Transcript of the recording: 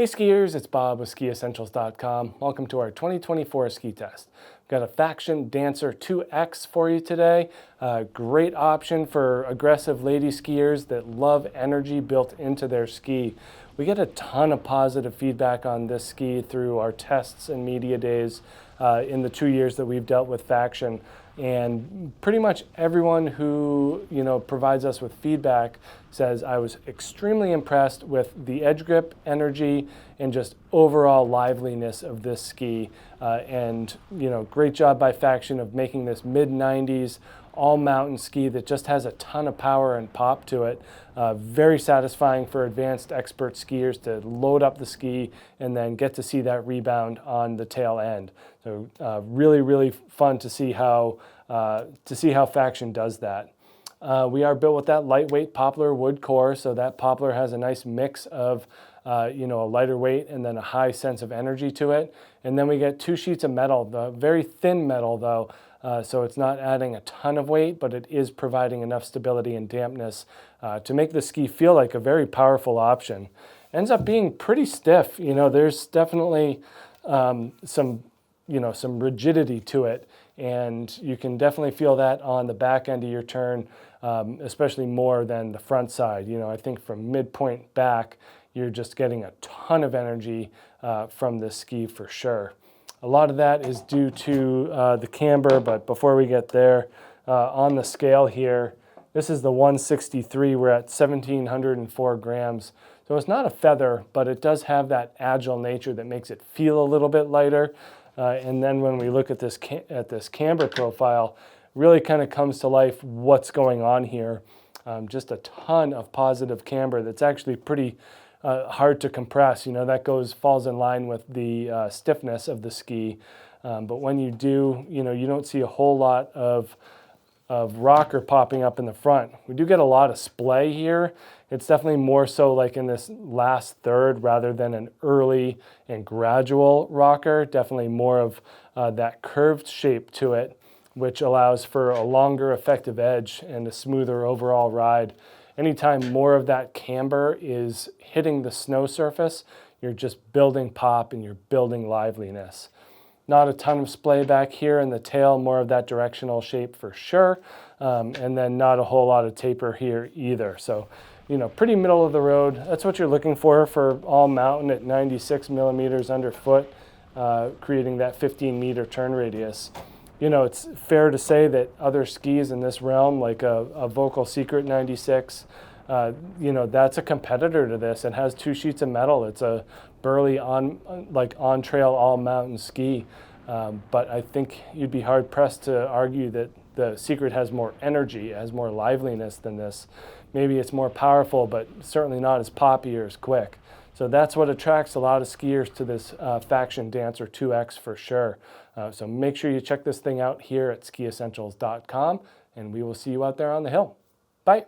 Hey skiers, it's Bob with SkiEssentials.com. Welcome to our 2024 ski test. We've got a Faction Dancer 2X for you today. Great option for aggressive lady skiers that love energy built into their ski. We get a ton of positive feedback on this ski through our tests and media days in the 2 years that we've dealt with Faction. And pretty much everyone who provides us with feedback says, I was extremely impressed with the edge grip, energy, and just overall liveliness of this ski. And great job by Faction of making this mid-90s all mountain ski that just has a ton of power and pop to it. Very satisfying for advanced expert skiers to load up the ski and then get to see that rebound on the tail end. So really fun to see how Faction does that. We are built with that lightweight poplar wood core, so that poplar has a nice mix of a lighter weight and then a high sense of energy to it. And then we get 2 sheets of metal, the very thin metal though, so it's not adding a ton of weight, but it is providing enough stability and dampness to make the ski feel like a very powerful option. Ends up being pretty stiff. There's definitely some rigidity to it, and you can definitely feel that on the back end of your turn, especially more than the front side. I think from midpoint back, you're just getting a ton of energy from this ski for sure. A lot of that is due to the camber, but before we get there, on the scale here, this is the 163, we're at 1,704 grams. So it's not a feather, but it does have that agile nature that makes it feel a little bit lighter. And then when we look at this camber profile, really kind of comes to life what's going on here. Just a ton of positive camber that's actually pretty hard to compress. That falls in line with the stiffness of the ski. But when you do, you don't see a whole lot of rocker popping up in the front. We do get a lot of splay here. It's definitely more so like in this last third rather than an early and gradual rocker. Definitely more of that curved shape to it, which allows for a longer effective edge and a smoother overall ride. Anytime more of that camber is hitting the snow surface, you're just building pop and you're building liveliness. Not a ton of splay back here in the tail, more of that directional shape for sure. And then not a whole lot of taper here either. So, pretty middle of the road. That's what you're looking for all mountain at 96 millimeters underfoot, creating that 15-meter turn radius. It's fair to say that other skis in this realm, like a Völkl Secret 96, that's a competitor to this. It has 2 sheets of metal. It's a burly on-trail all-mountain ski. But I think you'd be hard-pressed to argue that the Secret has more energy, has more liveliness than this. Maybe it's more powerful, but certainly not as poppy or as quick. So that's what attracts a lot of skiers to this Faction Dancer 2X for sure. So make sure you check this thing out here at SkiEssentials.com, and we will see you out there on the hill. Bye.